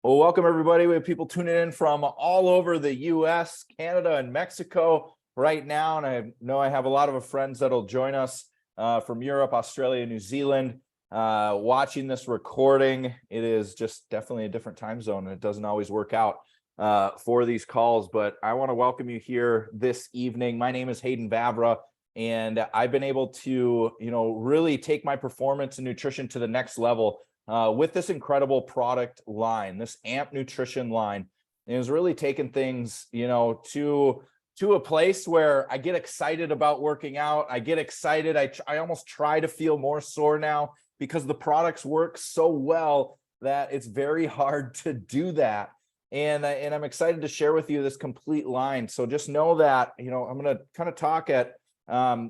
Well, welcome everybody. We have people tuning in from all over the US, Canada, and Mexico right now. And I know I have a lot of friends that'll join us from Europe, Australia, New Zealand, watching this recording. It is just definitely a different time zone, and it doesn't always work out for these calls. But I want to welcome you here this evening. My name is Hayden Vavra, and I've been able to, really take my performance and nutrition to the next level with this incredible product line, this AMP nutrition line. And it was really taking things, to a place where I get excited about working out. I get excited. I almost try to feel more sore now because the products work so well that it's very hard to do that. And I'm excited to share with you this complete line. So just know that, I'm going to kind of talk at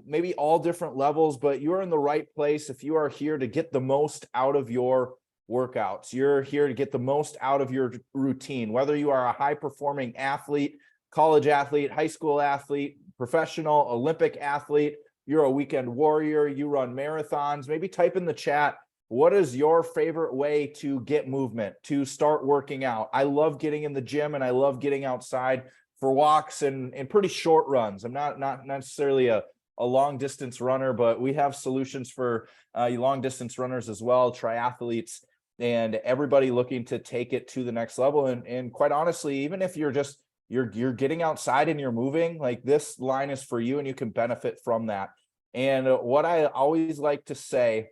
maybe all different levels, but you're in the right place if you are here to get the most out of your workouts. You're here to get the most out of your routine, whether you are a high performing athlete, college athlete, high school athlete, professional, Olympic athlete, you're a weekend warrior, you run marathons. Maybe type in the chat, what is your favorite way to get movement, to start working out? I love getting in the gym and I love getting outside for walks and pretty short runs. I'm not necessarily a long distance runner, but we have solutions for you long distance runners as well, triathletes, and everybody looking to take it to the next level. And quite honestly, even if you're just you're getting outside and you're moving, like, this line is for you and you can benefit from that. And what I always like to say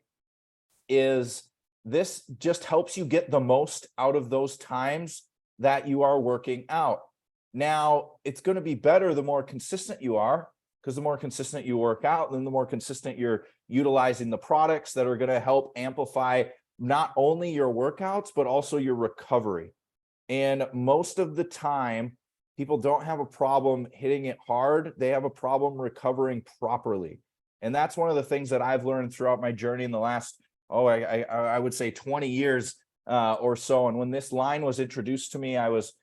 is this just helps you get the most out of those times that you are working out. Now, it's going to be better the more consistent you are, because the more consistent you work out, then the more consistent you're utilizing the products that are going to help amplify not only your workouts, but also your recovery. And most of the time, people don't have a problem hitting it hard. They have a problem recovering properly. And that's one of the things that I've learned throughout my journey in the last, I would say 20 years or so. And when this line was introduced to me, I was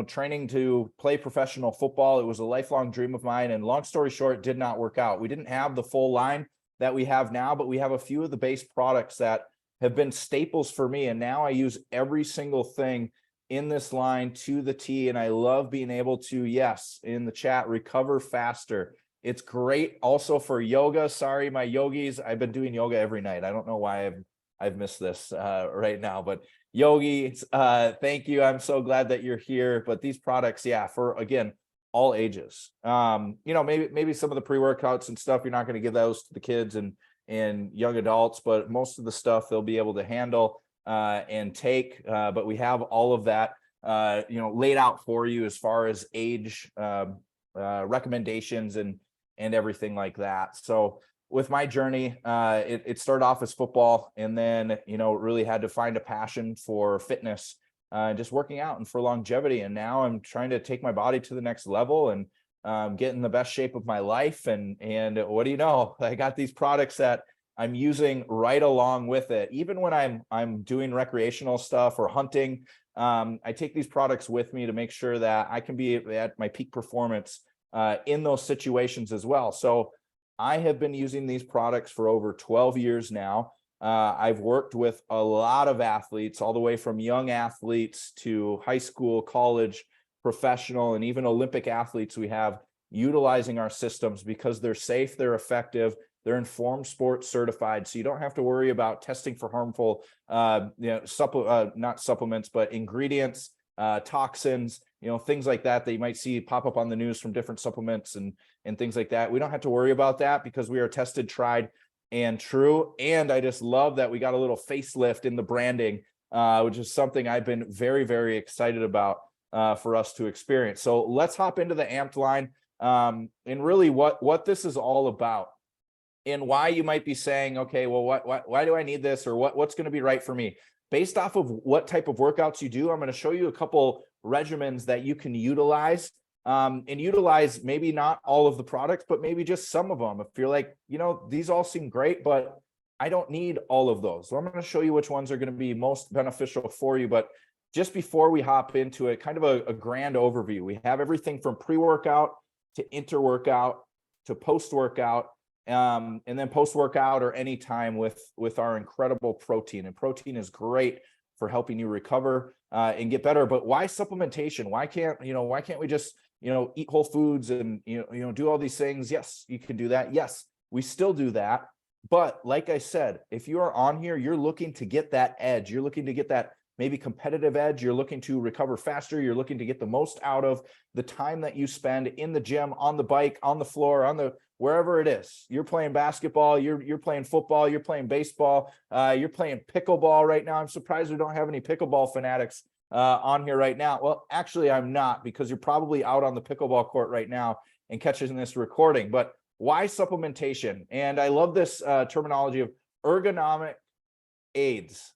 training to play professional football. It was a lifelong dream of mine. And long story short, it did not work out. We didn't have the full line that we have now, but we have a few of the base products that have been staples for me. And now I use every single thing in this line to the T. And I love being able to, yes, in the chat, recover faster. It's great also for yoga. Sorry, my yogis, I've been doing yoga every night. I don't know why I've missed this right now, but yogis, thank you. I'm so glad that you're here. But these products, for, again, all ages. Maybe some of the pre-workouts and stuff, you're not going to give those to the kids and young adults, but most of the stuff they'll be able to handle and take. But we have all of that, laid out for you as far as age recommendations and everything like that. So with my journey, it started off as football, and then, really had to find a passion for fitness, just working out and for longevity. And now I'm trying to take my body to the next level and get in the best shape of my life. And what do you know? I got these products that I'm using right along with it. Even when I'm doing recreational stuff or hunting, I take these products with me to make sure that I can be at my peak performance in those situations as well. So I have been using these products for over 12 years now. I've worked with a lot of athletes, all the way from young athletes to high school, college, professional, and even Olympic athletes we have utilizing our systems because they're safe, they're effective, they're informed sports certified. So you don't have to worry about testing for harmful, not supplements, but ingredients, toxins, things like that you might see pop up on the news from different supplements and things like that. We don't have to worry about that because we are tested, tried, and true. And I just love that we got a little facelift in the branding, which is something I've been very, very excited about for us to experience. So let's hop into the AMPed line and really what this is all about and why you might be saying, okay, well, why do I need this, or what's going to be right for me? Based off of what type of workouts you do, I'm going to show you a couple regimens that you can utilize and utilize maybe not all of the products, but maybe just some of them. If you're like, these all seem great, but I don't need all of those. So I'm going to show you which ones are going to be most beneficial for you. But just before we hop into it, kind of a grand overview. We have everything from pre-workout to inter-workout to post-workout, and then post-workout or any time with our incredible protein. And protein is great for helping you recover and get better. But why supplementation? Why can't we just eat whole foods and do all these things? Yes, you can do that. Yes, we still do that. But like I said, if you are on here, you're looking to get that edge. You're looking to get that maybe competitive edge. You're looking to recover faster. You're looking to get the most out of the time that you spend in the gym, on the bike, on the floor, wherever it is. You're playing basketball, you're playing football, you're playing baseball, you're playing pickleball right now. I'm surprised we don't have any pickleball fanatics on here right now. Well, actually, I'm not, because you're probably out on the pickleball court right now and catching this recording. But why supplementation? And I love this terminology of ergonomic aids,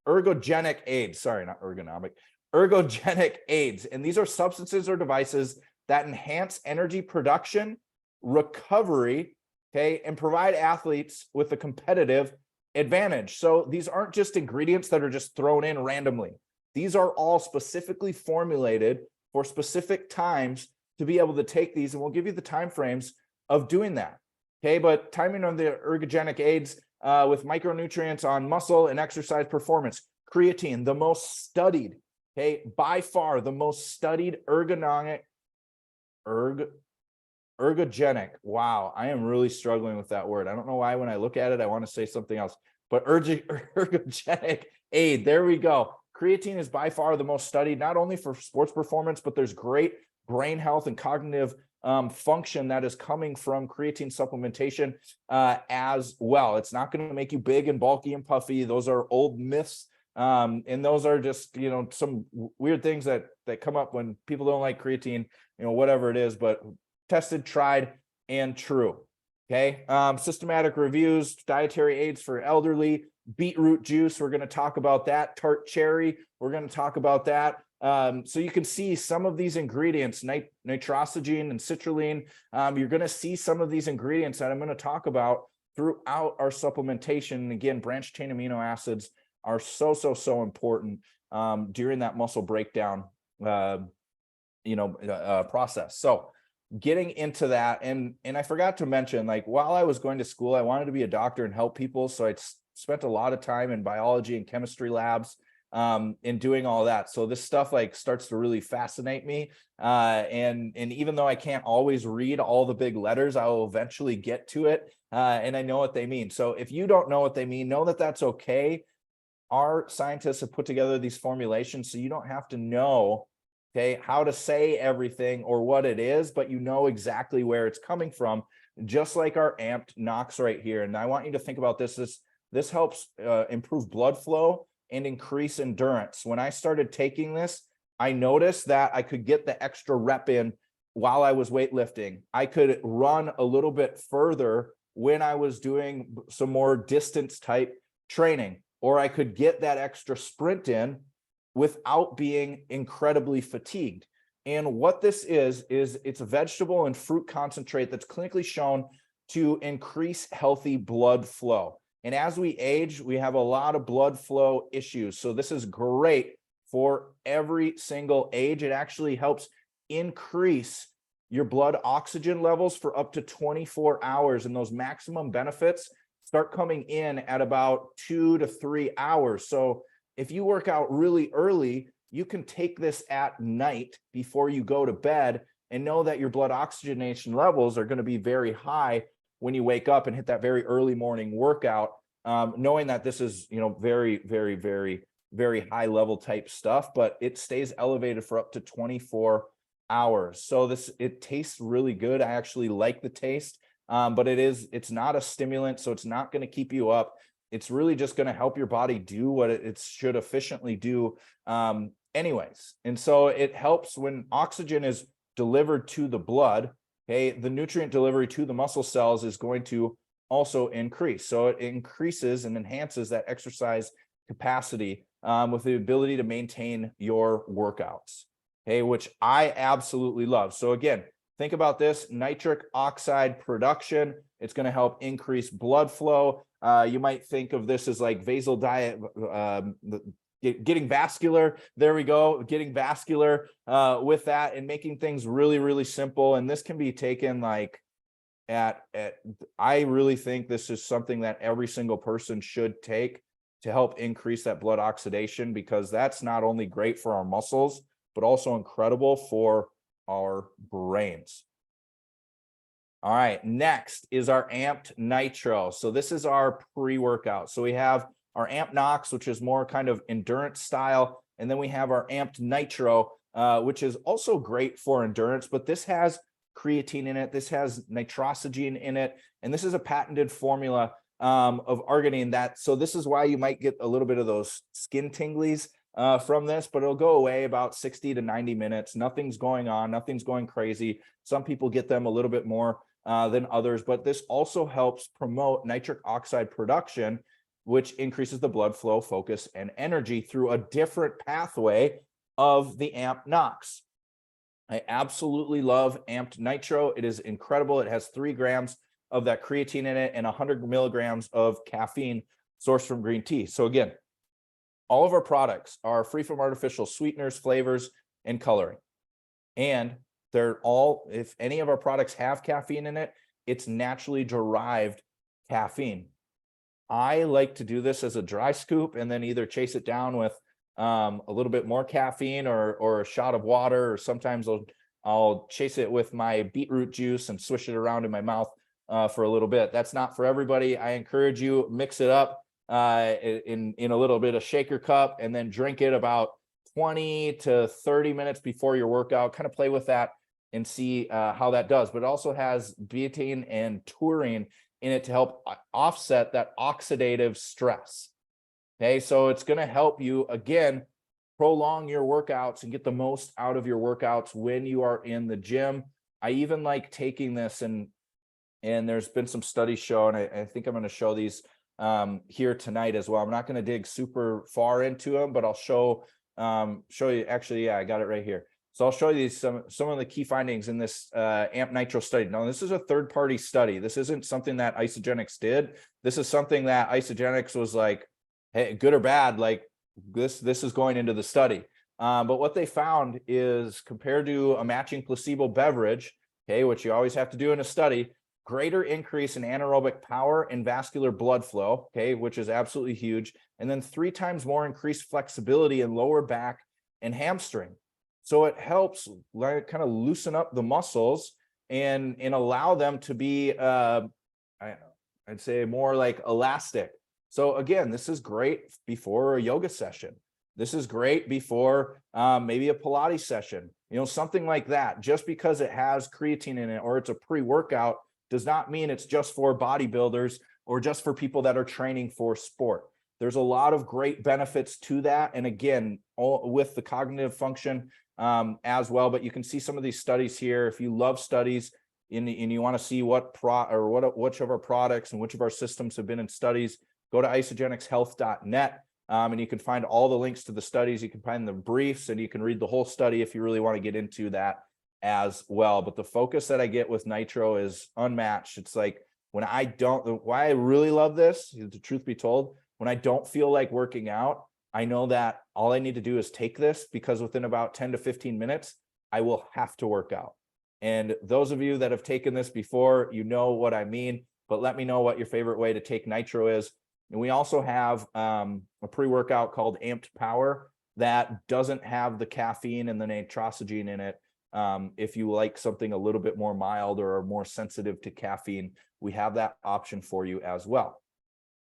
ergogenic aids. Sorry, not ergonomic, ergogenic aids. And these are substances or devices that enhance energy production, recovery, okay, and provide athletes with a competitive advantage. So these aren't just ingredients that are just thrown in randomly. These are all specifically formulated for specific times to be able to take these, and we'll give you the time frames of doing that. Okay, but timing on the ergogenic aids with micronutrients on muscle and exercise performance. Creatine, the most studied, okay, by far the most studied ergogenic. Wow, I am really struggling with that word. I don't know why when I look at it, I want to say something else, but ergogenic aid, there we go. Creatine is by far the most studied, not only for sports performance, but there's great brain health and cognitive function that is coming from creatine supplementation as well. It's not going to make you big and bulky and puffy. Those are old myths. And those are just, some weird things that come up when people don't like creatine, whatever it is, but tested, tried, and true. Okay. Systematic reviews, dietary aids for elderly, beetroot juice. We're going to talk about that. Tart cherry. We're going to talk about that. So you can see some of these ingredients, nitrosogene and citrulline. You're going to see some of these ingredients that I'm going to talk about throughout our supplementation. And again, branched chain amino acids are so important during that muscle breakdown, process. So getting into that, and I forgot to mention, like, while I was going to school, I wanted to be a doctor and help people. So I spent a lot of time in biology and chemistry labs in doing all that. So this stuff starts to really fascinate me. And even though I can't always read all the big letters, I will eventually get to it. And I know what they mean. So if you don't know what they mean, know that that's okay. Our scientists have put together these formulations so you don't have to know, okay, how to say everything or what it is, but you know exactly where it's coming from, just like our amped Nox right here. And I want you to think about this. This helps improve blood flow and increase endurance. When I started taking this, I noticed that I could get the extra rep in while I was weightlifting. I could run a little bit further when I was doing some more distance type training, or I could get that extra sprint in without being incredibly fatigued. And what this is it's a vegetable and fruit concentrate that's clinically shown to increase healthy blood flow. And as we age, we have a lot of blood flow issues. So this is great for every single age. It actually helps increase your blood oxygen levels for up to 24 hours. And those maximum benefits start coming in at about 2 to 3 hours. So if you work out really early, you can take this at night before you go to bed and know that your blood oxygenation levels are going to be very high when you wake up and hit that very early morning workout, knowing that this is, very, very, very, very high level type stuff, but it stays elevated for up to 24 hours. So it tastes really good. I actually like the taste, but it's not a stimulant, so it's not going to keep you up. It's really just going to help your body do what it should efficiently do anyways. And so it helps when oxygen is delivered to the blood. Okay, the nutrient delivery to the muscle cells is going to also increase. So it increases and enhances that exercise capacity with the ability to maintain your workouts. Okay, which I absolutely love. So again, think about this: nitric oxide production. It's going to help increase blood flow. You might think of this as like getting vascular. There we go, getting vascular with that and making things really, really simple. And this can be taken like I really think this is something that every single person should take. to help increase that blood oxidation, because that's not only great for our muscles, but also incredible for our brains. All right, next is our Amped Nitro. So this is our pre-workout. So we have our Amped Nox, which is more kind of endurance style. And then we have our Amped Nitro, which is also great for endurance, but this has creatine in it. This has nitrosogene in it. And this is a patented formula of arginine so this is why you might get a little bit of those skin tinglies from this, but it'll go away about 60 to 90 minutes. Nothing's going on. Nothing's going crazy. Some people get them a little bit more than others, but this also helps promote nitric oxide production, which increases the blood flow, focus, and energy through a different pathway of the Amped Nox. I absolutely love Amped Nitro. It is incredible. It has 3 grams of that creatine in it and 100 milligrams of caffeine sourced from green tea. So again, all of our products are free from artificial sweeteners, flavors, and coloring. And they're all, if any of our products have caffeine in it, it's naturally derived caffeine. I like to do this as a dry scoop and then either chase it down with a little bit more caffeine or a shot of water, or sometimes I'll chase it with my beetroot juice and swish it around in my mouth for a little bit. That's not for everybody. I encourage you, mix it up in a little bit of shaker cup and then drink it about 20 to 30 minutes before your workout. Kind of play with that and see how that does. But it also has betaine and taurine in it to help offset that oxidative stress. Okay, so it's going to help you, again, prolong your workouts and get the most out of your workouts when you are in the gym. I even like taking this, and there's been some studies shown. I think I'm going to show these here tonight as well. I'm not going to dig super far into them, but I'll show you. Actually, yeah, I got it right here. So I'll show you some of the key findings in this Amped Nitro study. Now, this is a third-party study. This isn't something that Isagenix did. This is something that Isagenix was like, hey, good or bad, like this is going into the study. But what they found is, compared to a matching placebo beverage, okay, which you always have to do in a study, greater increase in anaerobic power and vascular blood flow, okay, which is absolutely huge, and then 3 times more increased flexibility in lower back and hamstring. So it helps like kind of loosen up the muscles and allow them to be, I'd say, more like elastic. So again, this is great before a yoga session. This is great before maybe a Pilates session, something like that. Just because it has creatine in it or it's a pre-workout does not mean it's just for bodybuilders or just for people that are training for sport. There's a lot of great benefits to that. And again, all with the cognitive function as well. But you can see some of these studies here. If you love studies and you want to see which of our products and which of our systems have been in studies, go to isagenixhealth.net. And you can find all the links to the studies. You can find the briefs, and you can read the whole study if you really want to get into that as well. But the focus that I get with Nitro is unmatched. It's like why I really love this, the truth be told, when I don't feel like working out, I know that all I need to do is take this, because within about 10 to 15 minutes, I will have to work out. And those of you that have taken this before, you know what I mean, but let me know what your favorite way to take Nitro is. And we also have a pre-workout called Amped Power that doesn't have the caffeine and the nitrosogene in it. If you like something a little bit more mild or are more sensitive to caffeine, we have that option for you as well.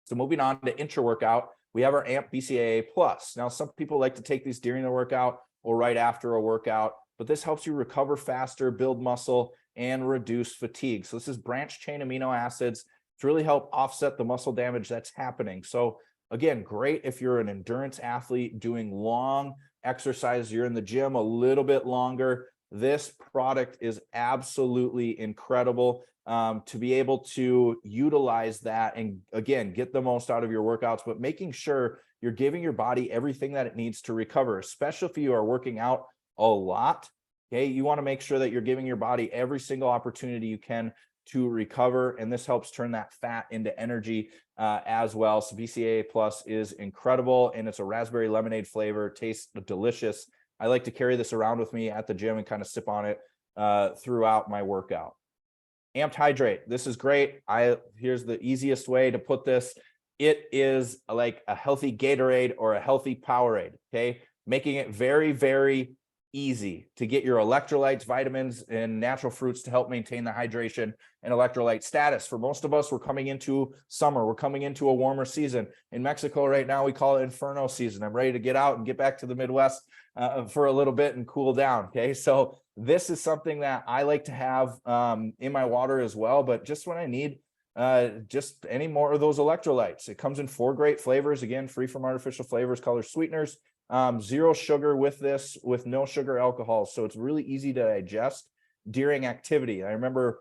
So moving on to intra-workout, we have our Amp BCAA Plus. Now, some people like to take these during the workout or right after a workout, but this helps you recover faster, build muscle, and reduce fatigue. So this is branched chain amino acids to really help offset the muscle damage that's happening. So again, great if you're an endurance athlete doing long exercise, you're in the gym a little bit longer. This product is absolutely incredible to be able to utilize that and, again, get the most out of your workouts, but making sure you're giving your body everything that it needs to recover, especially if you are working out a lot. Okay, you want to make sure that you're giving your body every single opportunity you can to recover, and this helps turn that fat into energy as well. So BCAA Plus is incredible, and it's a raspberry lemonade flavor. It tastes delicious. I like to carry this around with me at the gym and kind of sip on it throughout my workout. Amped Hydrate. This is great. Here's the easiest way to put this it is like a healthy Gatorade or a healthy Powerade, okay? Making it very, very easy to get your electrolytes, vitamins, and natural fruits to help maintain the hydration and electrolyte status. For most of us, we're coming into summer. We're coming into a warmer season. In Mexico right now, we call it Inferno season. I'm ready to get out and get back to the Midwest for a little bit and cool down, okay? So this is something that I like to have in my water as well, but just when I need just any more of those electrolytes. It comes in 4 great flavors, again, free from artificial flavors, colors, sweeteners, 0 sugar with this, with no sugar alcohol. So it's really easy to digest during activity. I remember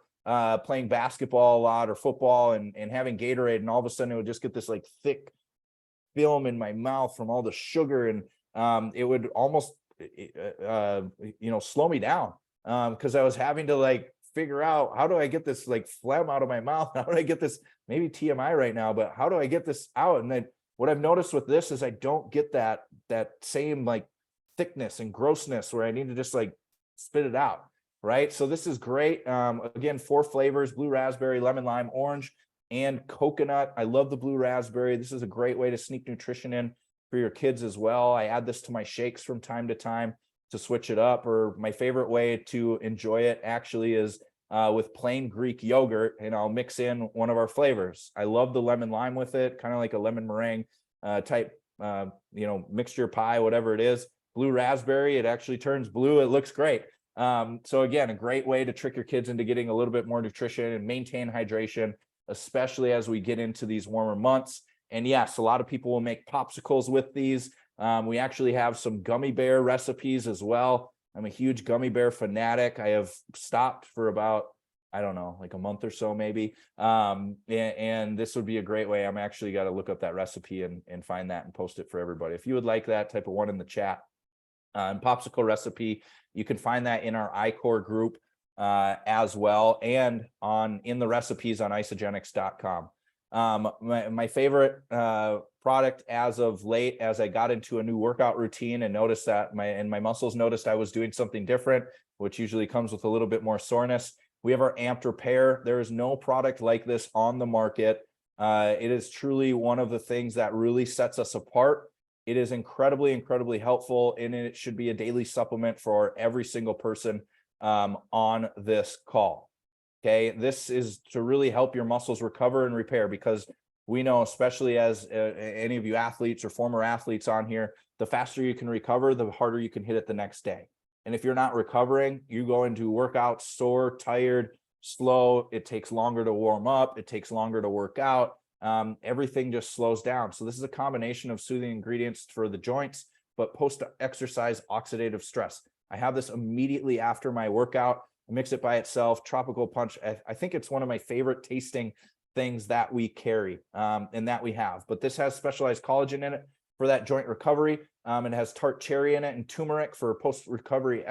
playing basketball a lot or football and having Gatorade, and all of a sudden it would just get this like thick film in my mouth from all the sugar, and it would almost slow me down because I was having to like figure out, how do I get this like phlegm out of my mouth? How do I get this, maybe TMI right now, but how do I get this out? And then what I've noticed with this is I don't get that same like thickness and grossness where I need to just like spit it out, right? So this is great. Again, 4 flavors: blue raspberry, lemon lime, orange, and coconut. I love the blue raspberry. This is a great way to sneak nutrition in for your kids as well. I add this to my shakes from time to time to switch it up, or my favorite way to enjoy it actually is with plain Greek yogurt, and I'll mix in one of our flavors. I love the lemon lime with it, kind of like a lemon meringue type, mixture pie, whatever it is. Blue raspberry, it actually turns blue. It looks great. So again, a great way to trick your kids into getting a little bit more nutrition and maintain hydration, especially as we get into these warmer months. And yes, a lot of people will make popsicles with these. We actually have some gummy bear recipes as well. I'm a huge gummy bear fanatic. I have stopped for about, I don't know, like a month or so maybe. And this would be a great way. I'm actually got to look up that recipe and find that and post it for everybody. If you would like that type of one in the chat, and popsicle recipe, you can find that in our iCore group as well, and in the recipes on isogenics.com. My favorite product as of late, as I got into a new workout routine and noticed that my muscles noticed I was doing something different, which usually comes with a little bit more soreness. We have our Amped Repair. There is no product like this on the market. It is truly one of the things that really sets us apart. It is incredibly, incredibly helpful, and it should be a daily supplement for every single person on this call. Okay, this is to really help your muscles recover and repair, because we know, especially as any of you athletes or former athletes on here, the faster you can recover, the harder you can hit it the next day. And if you're not recovering, you go into workouts sore, tired, slow. It takes longer to warm up. It takes longer to work out. Everything just slows down. So this is a combination of soothing ingredients for the joints, but post-exercise oxidative stress. I have this immediately after my workout. I mix it by itself, tropical punch. I think it's one of my favorite tasting things that we carry and that we have. But this has specialized collagen in it for that joint recovery. It has tart cherry in it and turmeric for post-recovery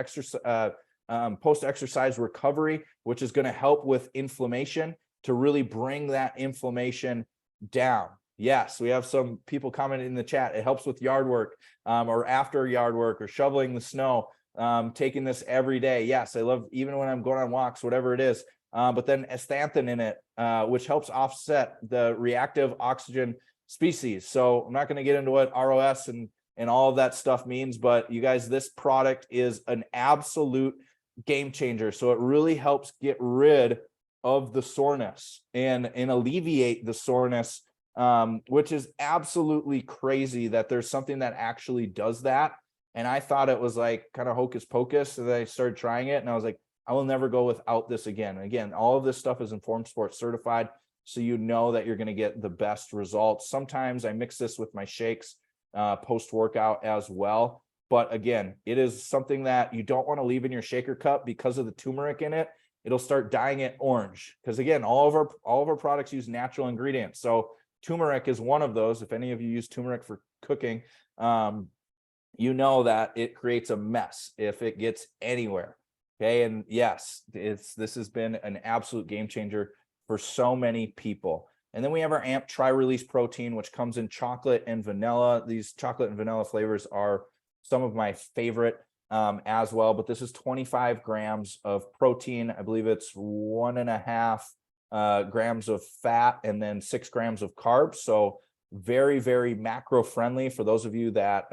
post-exercise recovery, which is going to help with inflammation to really bring that inflammation down. Yes, we have some people commenting in the chat. It helps with yard work or after yard work or shoveling the snow. Taking this every day. Yes, I love, even when I'm going on walks, whatever it is. But then astaxanthin in it, which helps offset the reactive oxygen species. So I'm not going to get into what ROS and all of that stuff means, but you guys, this product is an absolute game changer. So it really helps get rid of the soreness and alleviate the soreness, which is absolutely crazy that there's something that actually does that. And I thought it was like kind of hocus pocus. So then I started trying it and I was like, I will never go without this again. Again, all of this stuff is Informed Sports certified. So you know that you're going to get the best results. Sometimes I mix this with my shakes post-workout as well. But again, it is something that you don't want to leave in your shaker cup because of the turmeric in it. It'll start dyeing it orange. Because again, all of our products use natural ingredients. So turmeric is one of those. If any of you use turmeric for cooking, you know that it creates a mess if it gets anywhere. Okay. And yes, this has been an absolute game changer for so many people. And then we have our Amp Tri-Release Protein, which comes in chocolate and vanilla. These chocolate and vanilla flavors are some of my favorite as well. But this is 25 grams of protein. I believe it's 1.5 grams of fat and then 6 grams of carbs. So very, very macro friendly for those of you that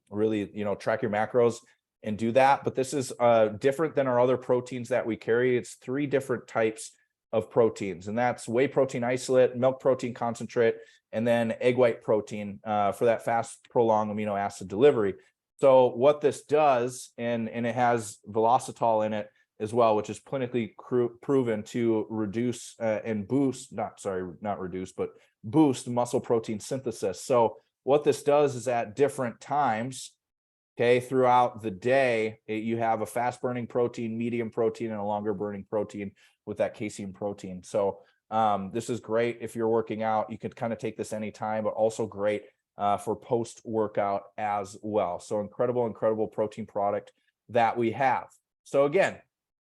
really, track your macros and do that. But this is different than our other proteins that we carry. It's 3 different types of proteins, and that's whey protein isolate, milk protein concentrate, and then egg white protein for that fast, prolonged amino acid delivery. So what this does, and it has velocitol in it as well, which is clinically proven to reduce and boost, boost muscle protein synthesis. So what this does is at different times, throughout the day, you have a fast burning protein, medium protein, and a longer burning protein with that casein protein. So this is great if you're working out. You could kind of take this anytime, but also great for post-workout as well. So incredible protein product that we have. So again,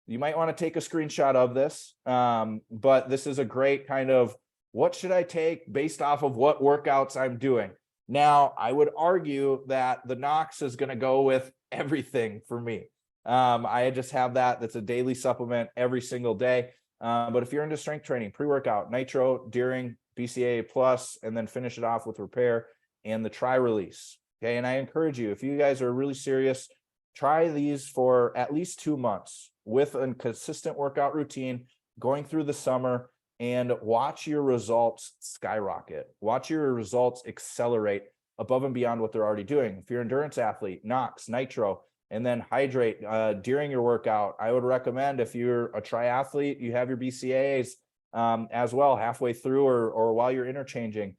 you might want to take a screenshot of this, but this is a great kind of, what should I take based off of what workouts I'm doing? Now, I would argue that the Nox is going to go with everything for me. I just have that's a daily supplement every single day. But if you're into strength training, pre-workout, Nitro during BCAA plus, and then finish it off with repair and the tri-release. Okay. And I encourage you, if you guys are really serious, try these for at least 2 months with a consistent workout routine going through the summer, and watch your results skyrocket. Watch your results accelerate above and beyond what they're already doing. If you're an endurance athlete, Nox, Nitro, and then Hydrate during your workout. I would recommend, if you're a triathlete, you have your BCAAs as well, halfway through or while you're interchanging,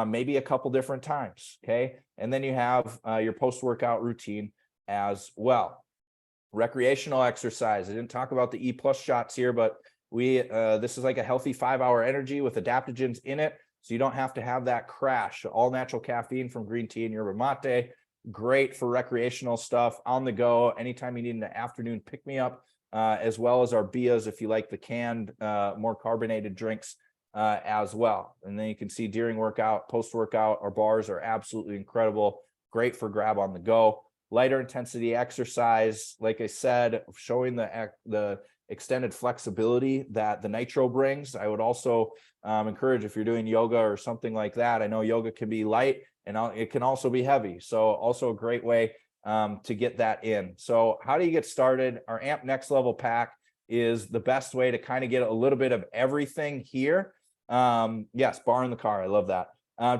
maybe a couple different times, okay? And then you have your post-workout routine as well. Recreational exercise. I didn't talk about the E+ shots here, but this is like a healthy 5-hour energy with adaptogens in it, so you don't have to have that crash. All natural caffeine from green tea and yerba mate. Great for recreational stuff on the go anytime you need an afternoon pick-me-up, as well as our BIAs if you like the canned, more carbonated drinks as well. And then you can see during workout, post-workout, our bars are absolutely incredible. Great for grab on the go. Lighter intensity exercise, like I said, showing the extended flexibility that the Nitro brings. I would also encourage, if you're doing yoga or something like that, I know yoga can be light and it can also be heavy. So also a great way to get that in. So how do you get started? Our AMP Next Level pack is the best way to kind of get a little bit of everything here. Yes, bar in the car. I love that.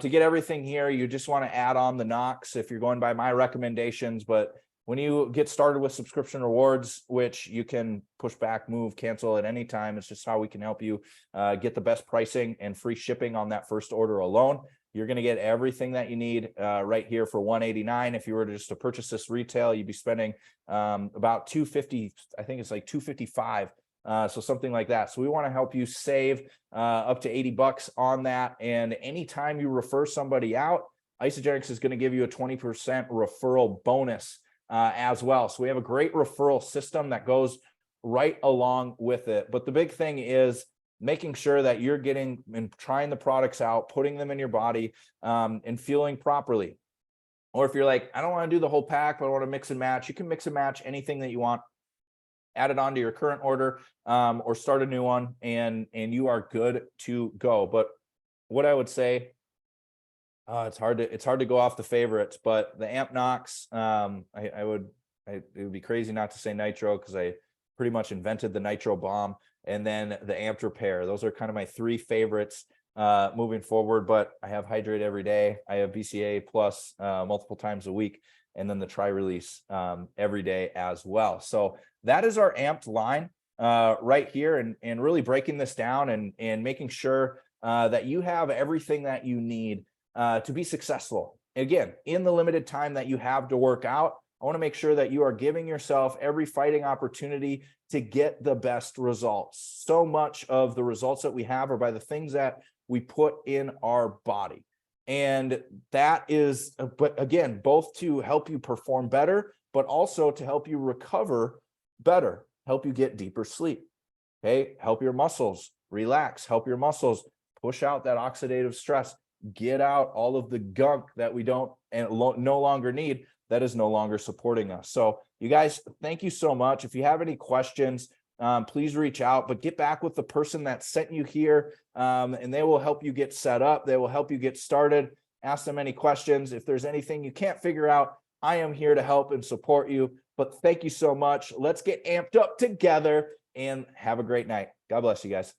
To get everything here, you just want to add on the Nox if you're going by my recommendations. But when you get started with subscription rewards, which you can push back, move, cancel at any time, it's just how we can help you get the best pricing and free shipping on that first order alone. You're going to get everything that you need right here for $189. If you were to just to purchase this retail, you'd be spending about $250. I think it's like $255. So something like that. So we want to help you save up to $80 on that. And anytime you refer somebody out, Isagenix is going to give you a 20% referral bonus as well. So we have a great referral system that goes right along with it. But the big thing is making sure that you're getting and trying the products out, putting them in your body, and fueling properly. Or if you're like, I don't want to do the whole pack, but I want to mix and match, you can mix and match anything that you want. Add it onto your current order, or start a new one, and you are good to go. But what I would say, it's hard to go off the favorites, but the AMP Nox, it would be crazy not to say Nitro, because I pretty much invented the Nitro bomb, and then the AMP Repair. Those are kind of my 3 favorites moving forward. But I have Hydrate every day. I have BCAA plus multiple times a week, and then the tri-release every day as well. So that is our amped line right here, and really breaking this down and making sure that you have everything that you need to be successful. Again, in the limited time that you have to work out, I want to make sure that you are giving yourself every fighting opportunity to get the best results. So much of the results that we have are by the things that we put in our body. And that is, but again, both to help you perform better, but also to help you recover better, help you get deeper sleep, okay? Help your muscles relax, help your muscles push out that oxidative stress, get out all of the gunk that we don't and no longer need, that is no longer supporting us. So you guys, thank you so much. If you have any questions, please reach out, but get back with the person that sent you here, and they will help you get set up. They will help you get started. ask them any questions. If there's anything you can't figure out, I am here to help and support you. But thank you so much. Let's get amped up together and have a great night. God bless you guys.